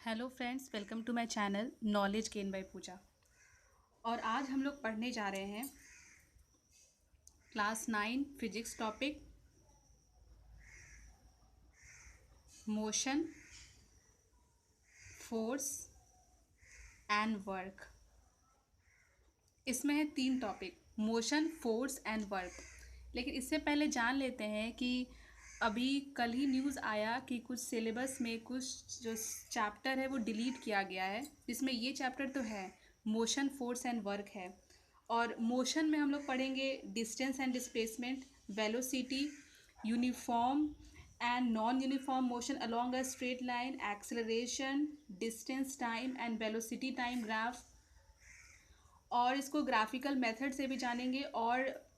Hello friends, welcome to my channel knowledge gain by Pooja. और आज हम लोग पढ़ने जा रहे हैं class 9 physics topic motion, force and work. इसमें है 3 topic, motion, force and work. लेकिन इससे पहले जान लेते हैं कि अभी कल ही न्यूज़ आया कि कुछ सिलेबस में कुछ जो चैप्टर है वो डिलीट किया गया है, जिसमें ये चैप्टर तो है, मोशन, फोर्स एंड वर्क है। और मोशन में हम लोग पढ़ेंगे distance and displacement, velocity, uniform and non uniform motion along a straight line, acceleration, distance time and velocity time graph. और इसको ग्राफिकल मेथड से भी जानेंगे और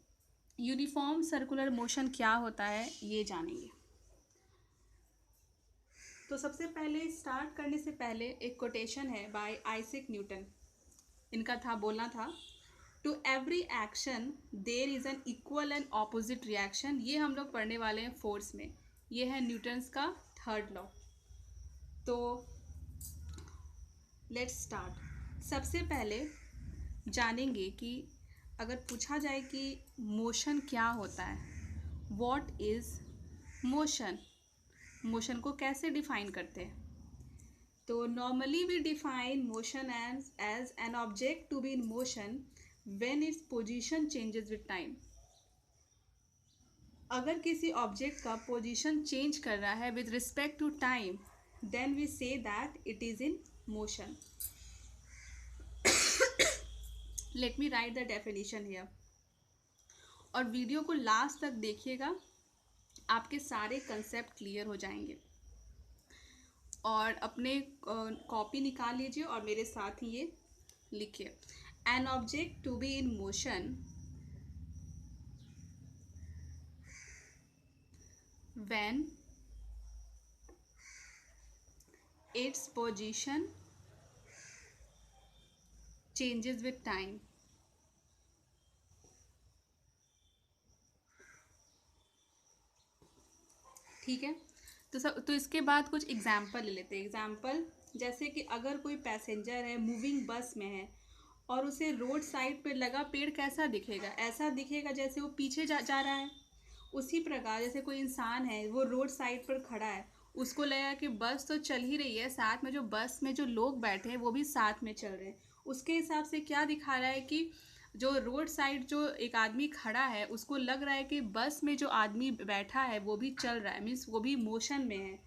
यूनिफॉर्म सर्कुलर मोशन क्या होता है ये जानेंगे। तो सबसे पहले स्टार्ट करने से पहले एक कोटेशन है बाय आइजैक न्यूटन। इनका बोलना था to every action there is an equal and opposite reaction. ये हम लोग पढ़ने वाले हैं फोर्स में। ये है न्यूटन्स का थर्ड लॉ। तो लेट्स स्टार्ट। सबसे पहले जानेंगे कि अगर पूछा जाए कि मोशन क्या होता है, व्हाट इज़ मोशन, मोशन को कैसे डिफाइन करते हैं। तो normally we define motion as an object to be in motion when its position changes with time. अगर किसी ऑब्जेक्ट का पोजीशन चेंज कर रहा है with respect to time, then we say that it is in motion. Let me write the definition here. और video को last तक देखिएगा, आपके सारे कंसेप्ट क्लियर हो जाएंगे। और अपने कॉपी निकाल लीजिए और मेरे साथ ही ये लिखिए। An object to be in motion when its position changes with time. ठीक है। तो इसके बाद कुछ एग्जाम्पल ले लेते हैं। एग्जाम्पल जैसे कि अगर कोई पैसेंजर है, मूविंग बस में है और उसे रोड साइड पे लगा पेड़ कैसा दिखेगा, ऐसा दिखेगा जैसे वो पीछे जा रहा है। उसी प्रकार जैसे कोई इंसान है, वो रोड साइड पर खड़ा है, उसको लगा कि बस तो चल ही रही है, साथ में जो बस में जो लोग बैठे हैं वो भी साथ में चल रहे हैं। उसके हिसाब से क्या दिखा रहा है कि जो रोड साइड जो एक आदमी खड़ा है, उसको लग रहा है कि बस में जो आदमी बैठा है वो भी चल रहा है, मीन्स वो भी मोशन में है।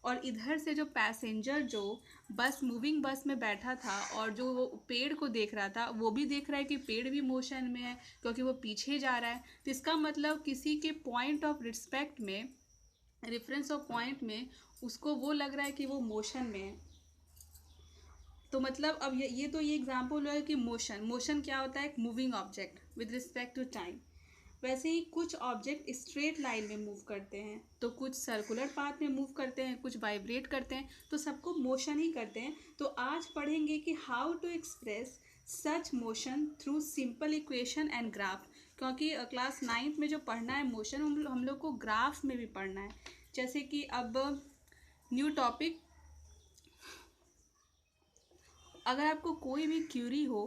और इधर से जो पैसेंजर जो बस मूविंग बस में बैठा था और जो वो पेड़ को देख रहा था, वो भी देख रहा है कि पेड़ भी मोशन में है क्योंकि वो पीछे जा रहा है। तो इसका मतलब किसी के पॉइंट ऑफ रिस्पेक्ट में, रेफरेंस ऑफ पॉइंट में, उसको वो लग रहा है कि वो मोशन में है। तो मतलब अब ये एग्जाम्पल है कि मोशन क्या होता है, एक moving object with respect to time. वैसे ही कुछ ऑब्जेक्ट स्ट्रेट लाइन में मूव करते हैं, तो कुछ सर्कुलर पाथ में मूव करते हैं, कुछ वाइब्रेट करते हैं, तो सबको मोशन ही करते हैं। तो आज पढ़ेंगे कि how to express such motion through simple equation and graph. क्योंकि क्लास 9th में जो पढ़ना है मोशन, हम लोग को ग्राफ में भी पढ़ना है। जैसे कि अब न्यू टॉपिक, अगर आपको कोई भी क्यूरी हो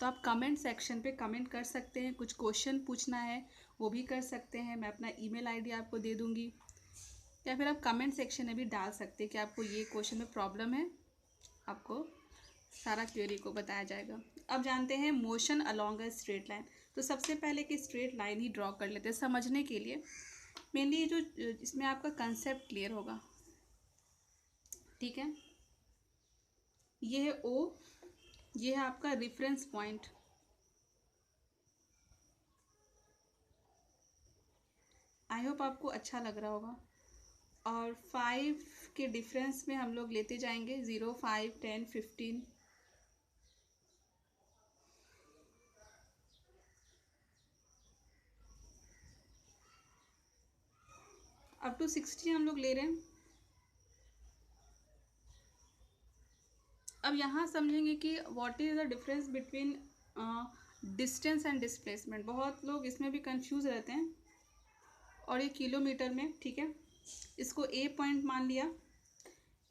तो आप कमेंट सेक्शन पे कमेंट कर सकते हैं। कुछ क्वेश्चन पूछना है वो भी कर सकते हैं, मैं अपना ईमेल आईडी आपको दे दूँगी, या फिर आप कमेंट सेक्शन में भी डाल सकते हैं कि आपको ये क्वेश्चन में प्रॉब्लम है, आपको सारा क्वेरी को बताया जाएगा। अब जानते हैं motion along a straight line. तो सबसे पहले कि स्ट्रेट लाइन ही ड्रॉ कर लेते हैं समझने के लिए। मेनली जो इसमें आपका कंसेप्ट क्लियर होगा। ठीक है, ये है ओ, ये है आपका रेफरेंस पॉइंट। आई होप आपको अच्छा लग रहा होगा। और 5 के डिफरेंस में हम लोग लेते जाएंगे 0, 5, 10, 15, अप टू 60 हम लोग ले रहे हैं। अब यहाँ समझेंगे कि what is the difference between distance and displacement. बहुत लोग इसमें भी कंफ्यूज रहते हैं। और ये किलोमीटर में, ठीक है, इसको ए पॉइंट मान लिया,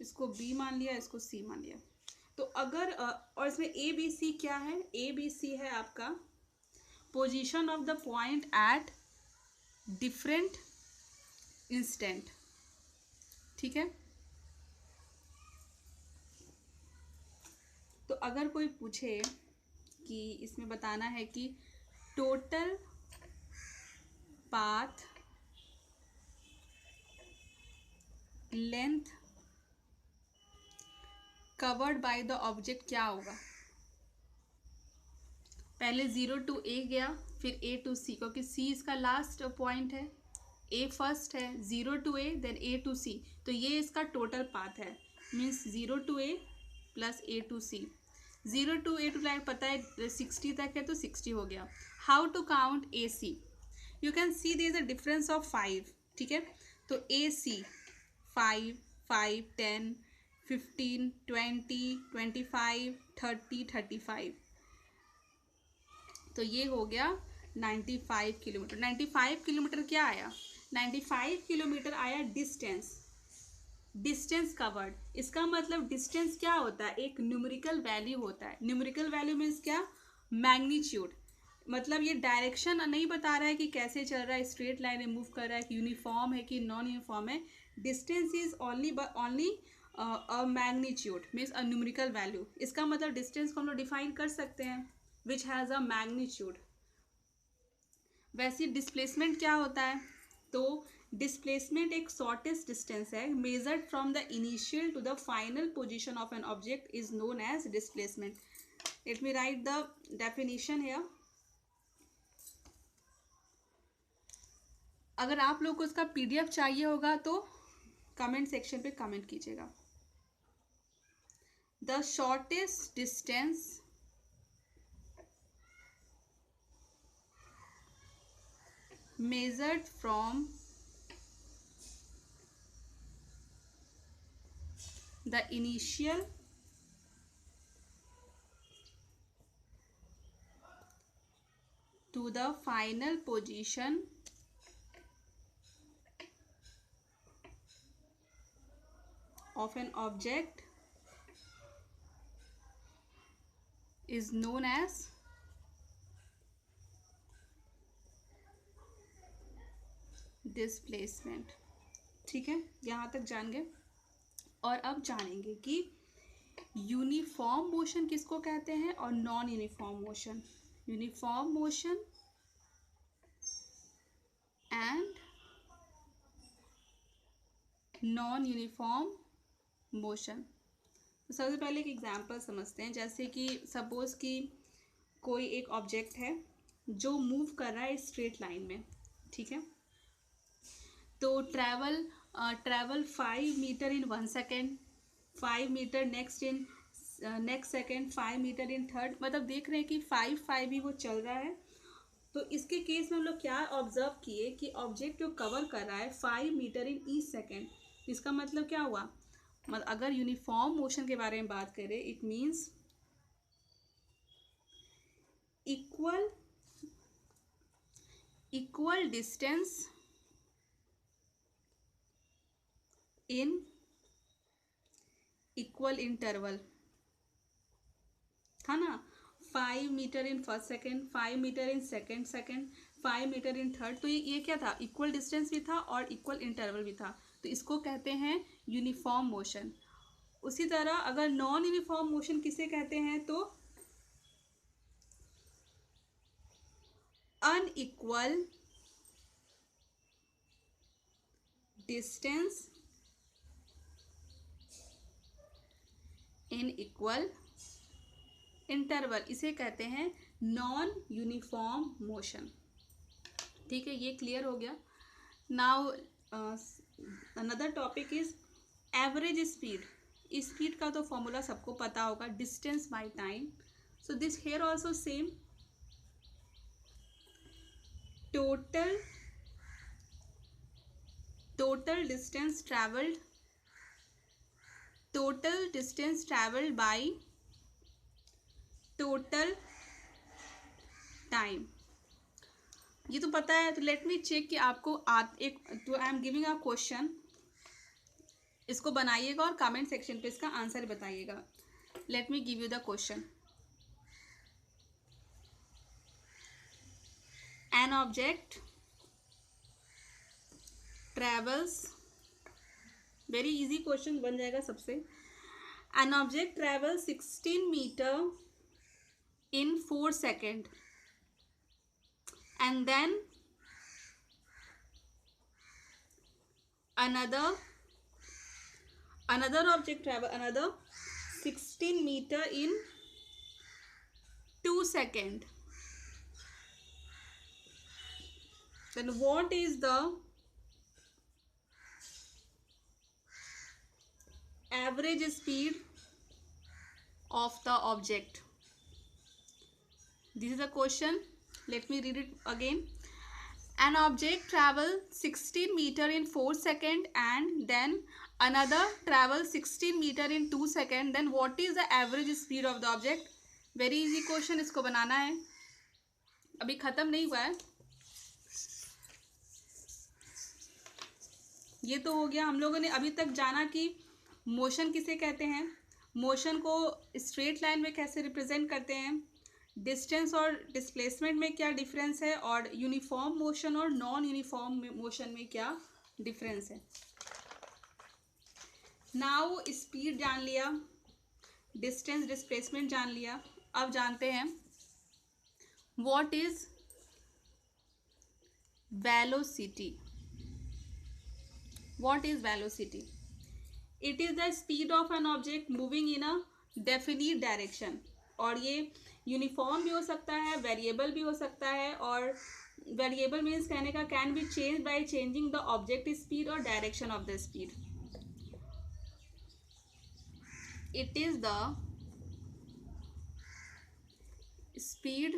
इसको बी मान लिया, इसको सी मान लिया। तो अगर और इसमें ए बी सी क्या है, ए बी सी है आपका position of the point at different instant. ठीक है, तो अगर कोई पूछे कि इसमें बताना है कि total path length covered by the object क्या होगा, पहले 0 to A गया, फिर A to C, क्योंकि C इसका लास्ट पॉइंट है, A फर्स्ट है, 0 to A then A to C, तो ये इसका टोटल पाथ है। Means 0 to A plus A to C, 0 to A to like पता है 60 तक है तो 60 हो गया। How to count AC, you can see there is a difference of 5। ठीक है, तो AC 5 5 10 15 20 25 30 35, तो ये हो गया 95 किलोमीटर। 95 किलोमीटर क्या आया, 95 किलोमीटर आया डिस्टेंस, डिस्टेंस कवर्ड। इसका मतलब डिस्टेंस क्या होता है, एक न्यूमेरिकल वैल्यू होता है। न्यूमेरिकल वैल्यू मीन्स क्या, मैग्नीट्यूड, मतलब ये डायरेक्शन नहीं बता रहा है कि कैसे चल रहा है, स्ट्रेट लाइन में मूव कर रहा है, कि यूनिफॉर्म है कि नॉन यूनिफॉर्म है। Distance is only a magnitude means a numerical value. इसका मतलब डिस्टेंस को हम लोग डिफाइन कर सकते हैं विच हैज़ अ मैग्नीट्यूड। वैसे डिस्प्लेसमेंट क्या होता है, तो डिस्प्लेसमेंट एक शॉर्टेस्ट डिस्टेंस है measured from the initial to the final position of an object is known as displacement. Let me write the definition here. अगर आप लोग को उसका पीडीएफ चाहिए होगा तो कमेंट सेक्शन पे कमेंट कीजिएगा। The shortest distance measured from the initial to the final position of an object is known as displacement. ठीक है, यहाँ तक जान गए। और अब जानेंगे कि यूनिफॉर्म मोशन किसको कहते हैं और non uniform motion. Uniform motion and non uniform motion. तो सबसे पहले एक एग्जांपल समझते हैं। जैसे कि सपोज कि कोई एक ऑब्जेक्ट है जो मूव कर रहा है स्ट्रेट लाइन में। ठीक है, तो travel 5 metre in 1 second, 5 metre next second, 5 metre in third, मतलब देख रहे हैं कि 5 ही वो चल रहा है। तो इसके केस में हम लोग क्या ऑब्जर्व किए कि ऑब्जेक्ट जो कवर कर रहा है 5 मीटर इन ईच सेकेंड। इसका मतलब क्या हुआ, मतलब अगर यूनिफॉर्म मोशन के बारे में बात करें, it means equal distance in equal interval था ना। 5 metre in first second, 5 metre in second, 5 metre in third, तो ये क्या था, इक्वल डिस्टेंस भी था और इक्वल इंटरवल भी था। तो इसको कहते हैं यूनिफॉर्म मोशन। उसी तरह अगर नॉन यूनिफॉर्म मोशन किसे कहते हैं, तो unequal distance in equal interval, इसे कहते हैं नॉन यूनिफॉर्म मोशन। ठीक है, ये क्लियर हो गया। Now another topic is average speed. Speed का तो फॉर्मूला सबको पता होगा, distance by time. So this here also same, total distance traveled by total time। ये तो पता है। तो लेट मी चेक कि आपको एक, तो I am giving a question, इसको बनाइएगा और कमेंट सेक्शन पे इसका आंसर बताइएगा. Let me give you the question. An object travels, very easy question बन जाएगा सबसे. An object travels 16 metre in 4 seconds, and then another object travel another 16 meter in 2 seconds. Then what is the average speed of the object? This is a question. Let me read it again. An object travels 16 meter in 4 seconds, and then another travels 16 meter in 2 seconds. Then what is the average speed of the object? Very easy question. इसको बनाना है, अभी ख़त्म नहीं हुआ है. ये तो हो गया. हम लोगों ने अभी तक जाना कि मोशन किसे कहते हैं, मोशन को स्ट्रेट लाइन में कैसे रिप्रेजेंट करते हैं, डिस्टेंस और डिस्प्लेसमेंट में क्या डिफरेंस है, और यूनिफॉर्म मोशन और नॉन यूनिफॉर्म मोशन में क्या डिफरेंस है. नाउ स्पीड जान लिया, डिस्टेंस डिस्प्लेसमेंट जान लिया. अब जानते हैं what is velocity. What is velocity? It is the speed of an object moving in a definite direction. और ये यूनिफॉर्म भी हो सकता है, वेरिएबल भी हो सकता है. और वेरिएबल मीन्स कहने का can be change by changing the object speed और direction of the speed. It is the speed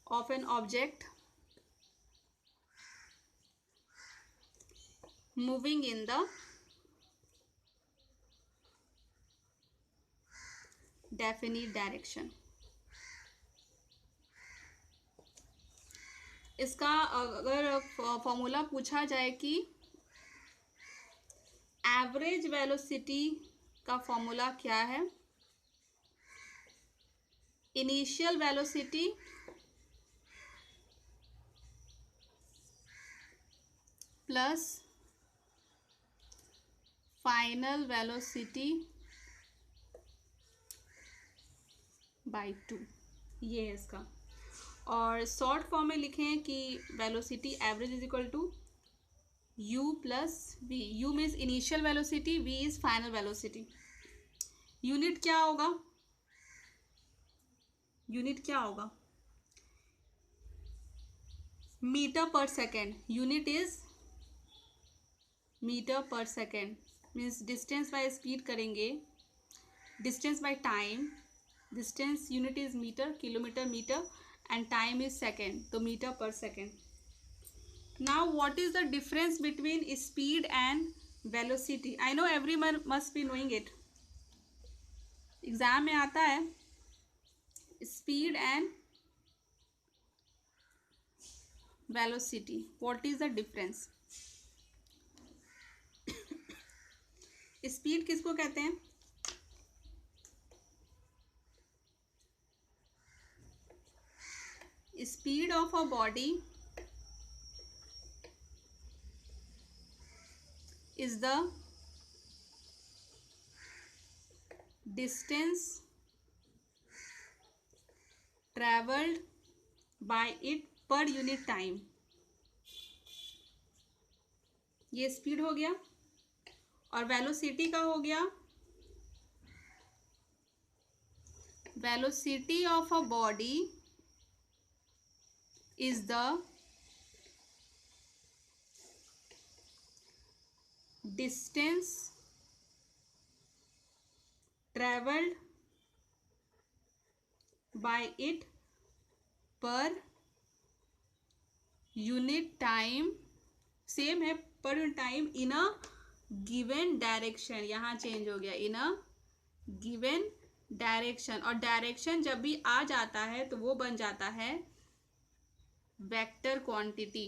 of an object moving in the definite direction. इसका अगर फॉर्मूला पूछा जाए कि एवरेज वेलोसिटी का फॉर्मूला क्या है, initial velocity plus final velocity by 2, ये है इसका. और शॉर्ट फॉर्म में लिखें कि velocity average is equal to U plus V. U means initial velocity, V is final velocity. Unit क्या होगा? यूनिट क्या होगा? Metre per second. Unit is metre per second. Means distance by speed करेंगे, distance by time. Distance unit is metre, kilometre metre, and time is second, तो metre per second. now what is the difference between speed and velocity? I know everyone must be knowing it. Exam में आता है speed and velocity. what is the difference? Speed किसको कहते हैं? Speed of a body is the distance traveled by it per unit time. ये speed हो गया. और वेलोसिटी का हो गया, velocity of a body is the distance travelled by it per unit time. Same है, per unit time in a given direction. यहाँ change हो गया, इन अ गिवन डायरेक्शन. और डायरेक्शन जब भी आ जाता है तो वो बन जाता है vector quantity.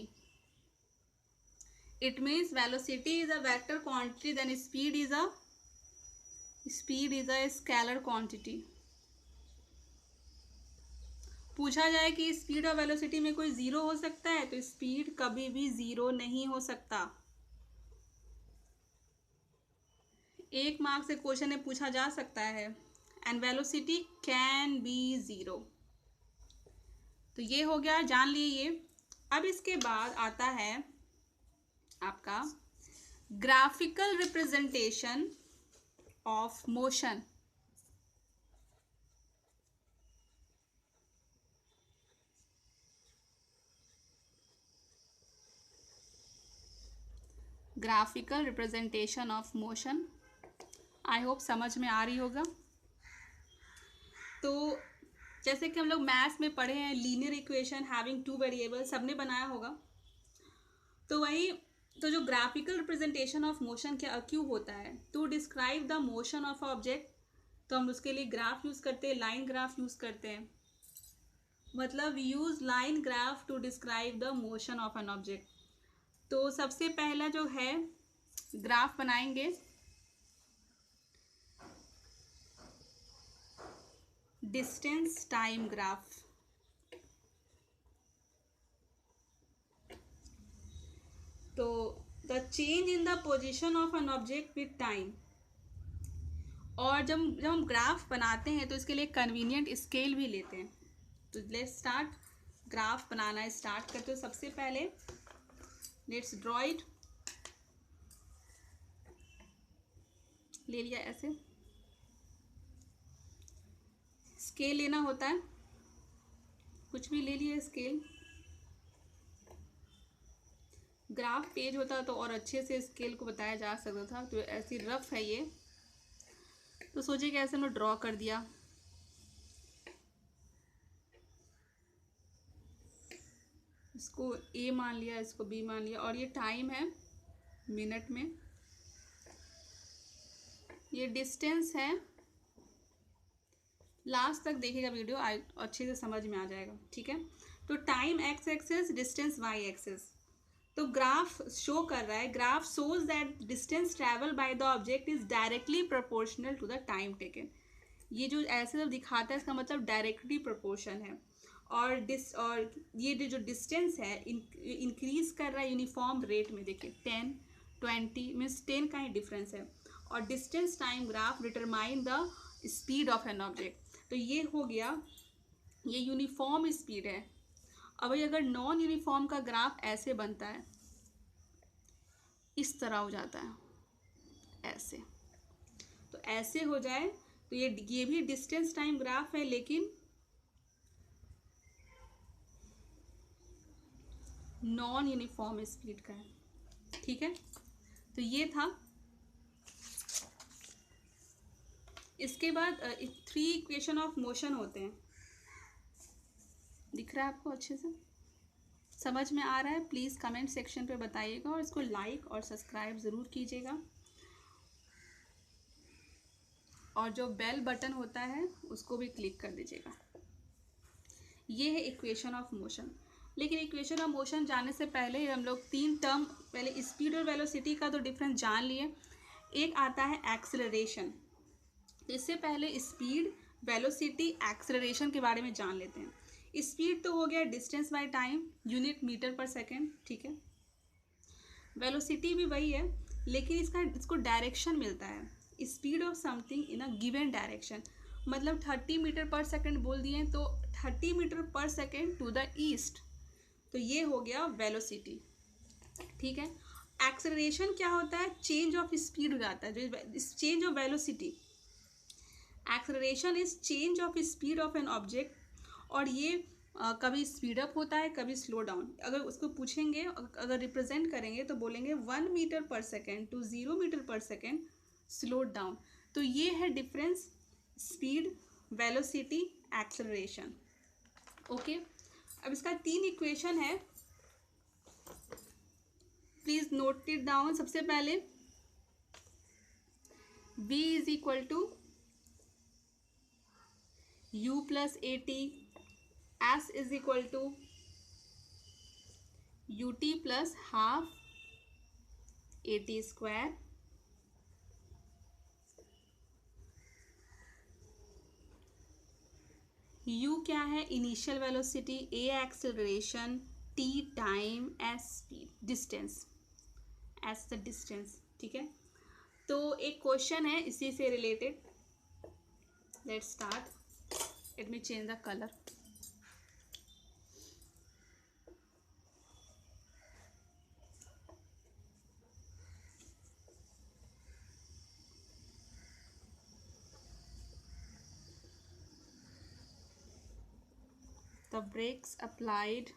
It means velocity is a vector quantity, then speed is a scalar quantity. पूछा जाए कि स्पीड और वेलोसिटी में कोई जीरो हो सकता है, तो स्पीड कभी भी जीरो नहीं हो सकता. एक मार्क से क्वेश्चन में पूछा जा सकता है. And velocity can be zero. तो ये हो गया, जान लिए ये. अब इसके बाद आता है आपका graphical representation of motion. Graphical representation of motion. I hope समझ में आ रही होगा. तो जैसे कि हम लोग मैथ्स में पढ़े हैं, linear equation having two variable सबने बनाया होगा. तो वही, तो जो ग्राफिकल रिप्रेजेंटेशन ऑफ मोशन क्या क्यों होता है, to describe the motion of object. तो हम उसके लिए ग्राफ यूज़ करते हैं, लाइन ग्राफ यूज़ करते हैं. मतलब use line graph to describe the motion of an object. तो सबसे पहला जो है ग्राफ बनाएंगे, डिस्टेंस टाइम ग्राफ. तो the change in the position of an object with time. और जब हम ग्राफ बनाते हैं तो इसके लिए कन्वीनियंट स्केल भी लेते हैं. तो let's start. Graph banana start करते हो. सबसे पहले लेट्स ड्रॉ इट. ले लिया ऐसे. स्केल लेना होता है, कुछ भी ले लिया स्केल. ग्राफ पेज होता तो और अच्छे से स्केल को बताया जा सकता था. तो ऐसी रफ है ये, तो सोचिए कैसे हमने ड्रॉ कर दिया. इसको ए मान लिया, इसको बी मान लिया, और ये टाइम है मिनट में. ये डिस्टेंस है. लास्ट तक देखिएगा वीडियो, अच्छे से समझ में आ जाएगा. ठीक है. तो time x axis, distance y axis. तो ग्राफ शो कर रहा है, graph shows that distance travel by the object is directly proportional to the time taken. ये जो ऐसे जब दिखाता है इसका मतलब डायरेक्टली प्रोपोर्शन है. और ये जो डिस्टेंस है इंक्रीज कर रहा है यूनिफॉर्म रेट में. देखिए 10 20 मीन्स 10 का ही डिफरेंस है. और distance time graph determine the speed of an object. तो ये हो गया, ये यूनिफॉर्म स्पीड है. अब अगर नॉन यूनिफॉर्म का ग्राफ ऐसे बनता है, इस तरह हो जाता है ऐसे. तो ऐसे हो जाए तो ये भी डिस्टेंस टाइम ग्राफ है, लेकिन नॉन यूनिफॉर्म स्पीड का है. ठीक है. तो ये था. इसके बाद 3 इक्वेशन ऑफ मोशन होते हैं. दिख रहा है आपको अच्छे से? समझ में आ रहा है? प्लीज़ कमेंट सेक्शन पे बताइएगा, और इसको लाइक और सब्सक्राइब ज़रूर कीजिएगा. और जो बेल बटन होता है उसको भी क्लिक कर दीजिएगा. ये है इक्वेशन ऑफ मोशन. लेकिन इक्वेशन ऑफ मोशन जाने से पहले हम लोग 3 टर्म, पहले स्पीड और वेलोसिटी का तो डिफरेंस जान लिए. एक आता है एक्सेलरेशन. तो इससे पहले स्पीड, वेलोसिटी, एक्सेलरेशन के बारे में जान लेते हैं. स्पीड तो हो गया distance by time, unit metre per second. ठीक है. वेलोसिटी भी वही है, लेकिन इसको डायरेक्शन मिलता है. Speed of something in a given direction. मतलब 30 मीटर पर सेकेंड बोल दिए तो 30 metre per second to the east. तो ये हो गया वेलोसिटी. ठीक है. एक्सेलरेशन क्या होता है? चेंज ऑफ स्पीड हो जाता है, जो change of velocity. Acceleration is change of speed of an object. और ये कभी स्पीड अप होता है, कभी स्लो डाउन. अगर उसको पूछेंगे, अगर रिप्रेजेंट करेंगे तो बोलेंगे 1 metre per second to 0 metre per second slow down. तो ये है difference, speed, velocity, acceleration. Okay. अब इसका 3 इक्वेशन है, प्लीज नोट इट डाउन. सबसे पहले v is equal to u plus a t, s is equal to ut plus half AT square U क्या है, initial velocity, A acceleration, T time, S speed, distance, S the distance. ठीक है, तो एक question है इसी से related. Let's start. Let me change the colour. The brakes applied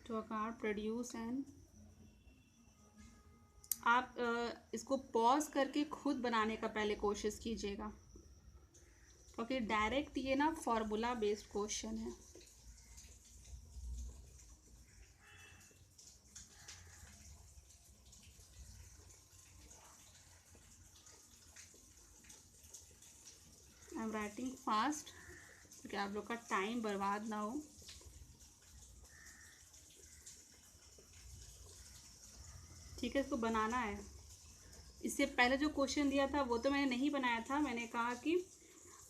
to a car produce an, आप इसको पॉज करके खुद बनाने का पहले कोशिश कीजिएगा, क्योंकि डायरेक्ट ये ना फॉर्मूला बेस्ड क्वेश्चन है। आई एम राइटिंग फास्ट क्योंकि आप लोग का टाइम बर्बाद ना हो। ठीक है, इसको बनाना है। इससे पहले जो क्वेश्चन दिया था वो तो मैंने नहीं बनाया था, मैंने कहा कि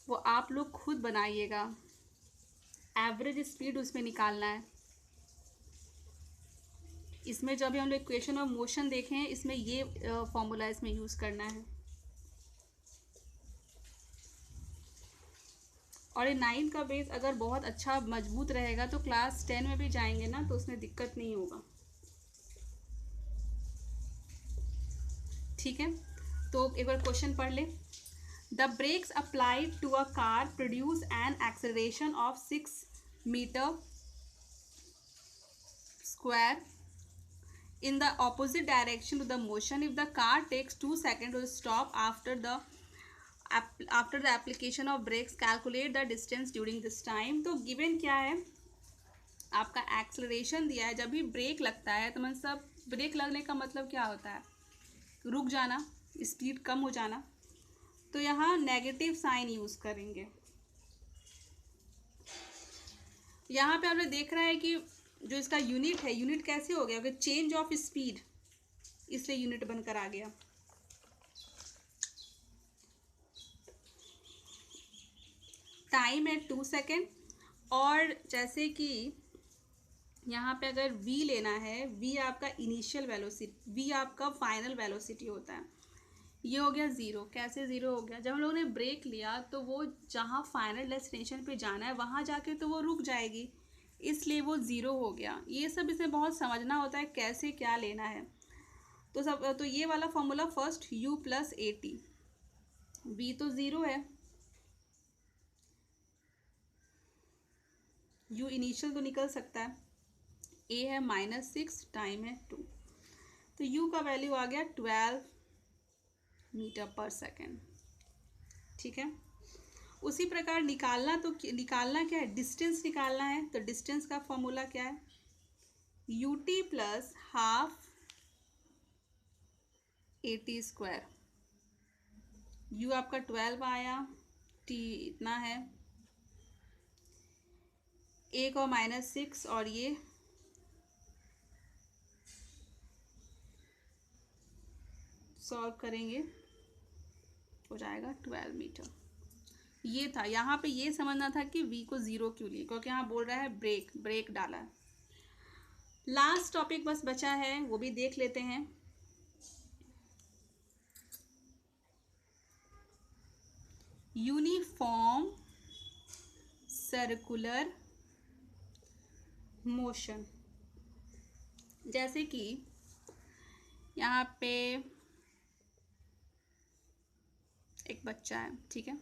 वो आप लोग खुद बनाइएगा। एवरेज स्पीड उसमें निकालना है। इसमें जब हम लोग इक्वेशन ऑफ मोशन देखे हैं, इसमें ये फॉर्मूला इसमें यूज़ करना है। और ये 9 का बेस अगर बहुत अच्छा मजबूत रहेगा तो क्लास 10 में भी जाएंगे ना तो उसमें दिक्कत नहीं होगा। ठीक है, तो एक बार क्वेश्चन पढ़ ले। The brakes applied to a car produce an acceleration of 6 metre square in the opposite direction to the motion if the car takes 2 seconds to stop after the application of brakes. Calculate the distance during this time। तो given क्या है, आपका acceleration दिया है। जब भी break लगता है तो मतलब ब्रेक लगने का मतलब क्या होता है, रुक जाना, स्पीड कम हो जाना। तो यहाँ नेगेटिव साइन यूज़ करेंगे। यहाँ पे आपने देख रहा है कि जो इसका यूनिट है, यूनिट कैसे हो गया, चेंज ऑफ स्पीड, इसलिए यूनिट बनकर आ गया। टाइम है 2 सेकेंड। और जैसे कि यहाँ पे अगर v लेना है, v आपका इनिशियल वेलोसिटी, v आपका फाइनल वेलोसिटी होता है। ये हो गया 0। कैसे 0 हो गया, जब हम लोगों ने ब्रेक लिया तो वो जहाँ फाइनल डेस्टिनेशन पे जाना है वहाँ जाके तो वो रुक जाएगी, इसलिए वो 0 हो गया। ये सब इसमें बहुत समझना होता है कैसे क्या लेना है। तो ये वाला formula first, u plus AT, v तो 0 है, u इनिशियल तो निकल सकता है, a है -6, टाइम है 2, तो u का वैल्यू आ गया 12 मीटर पर सेकेंड। ठीक है, उसी प्रकार निकालना क्या है, डिस्टेंस निकालना है। तो डिस्टेंस का फॉर्मूला क्या है, ut plus half AT square. u आपका 12 आया, t इतना है, 1 और -6, और ये सॉल्व करेंगे हो जाएगा 12 मीटर। ये था, यहाँ पे ये समझना था कि v को 0 क्यों लिए, क्योंकि यहाँ बोल रहा है ब्रेक डाला है। लास्ट टॉपिक बस बचा है, वो भी देख लेते हैं। Uniform circular motion. जैसे कि यहाँ पे एक बच्चा है, ठीक है,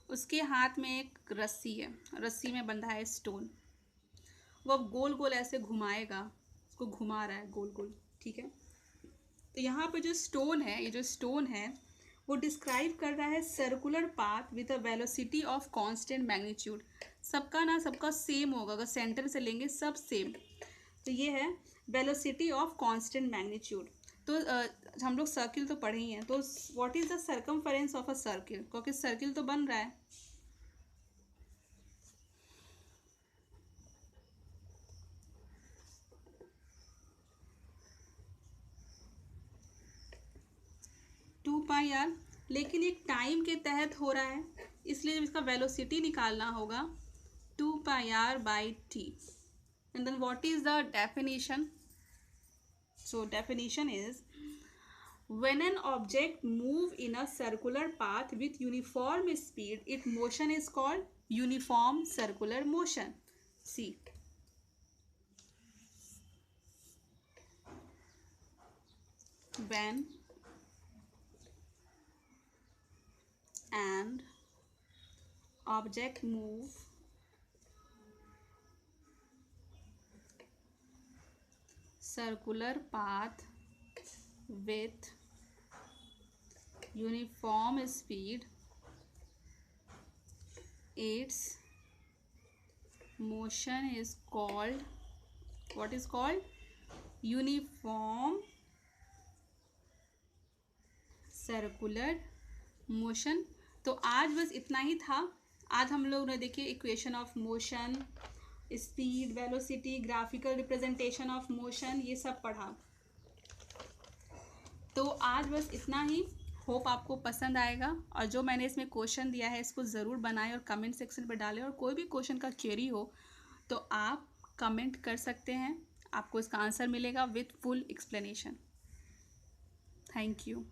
उसके हाथ में एक रस्सी है, रस्सी में बंधा है स्टोन। वो अब गोल गोल ऐसे घुमाएगा, उसको घुमा रहा है गोल गोल। ठीक है, तो यहाँ पे जो स्टोन है, ये जो स्टोन है वो डिस्क्राइब कर रहा है circular path with a velocity of constant magnitude. सबका सेम होगा, अगर सेंटर से लेंगे सब सेम। तो ये है वेलोसिटी ऑफ कांस्टेंट मैग्नीट्यूड। तो हम लोग सर्किल तो पढ़े ही हैं, तो what is the circumference of a circle, क्योंकि सर्किल तो बन रहा है। पाई आर, लेकिन एक टाइम के तहत हो रहा है, इसलिए जब इसका वेलोसिटी निकालना होगा 2 pi R by T. And then what is the definition? So definition is when an object move in a circular path with uniform speed, its motion is called uniform circular motion. See, when an object move circular path with uniform speed, its motion is called, what is called? Uniform circular motion. तो आज बस इतना ही था. आज हम लोग ने देखिए equation of motion, speed, velocity, graphical representation of motion, ये सब पढ़ा. तो आज बस इतना ही. होप आपको पसंद आएगा, और जो मैंने इसमें क्वेश्चन दिया है इसको ज़रूर बनाएं और कमेंट सेक्शन पर डालें. और कोई भी क्वेश्चन का क्वेरी हो तो आप कमेंट कर सकते हैं, आपको इसका आंसर मिलेगा with full explanation. Thank you.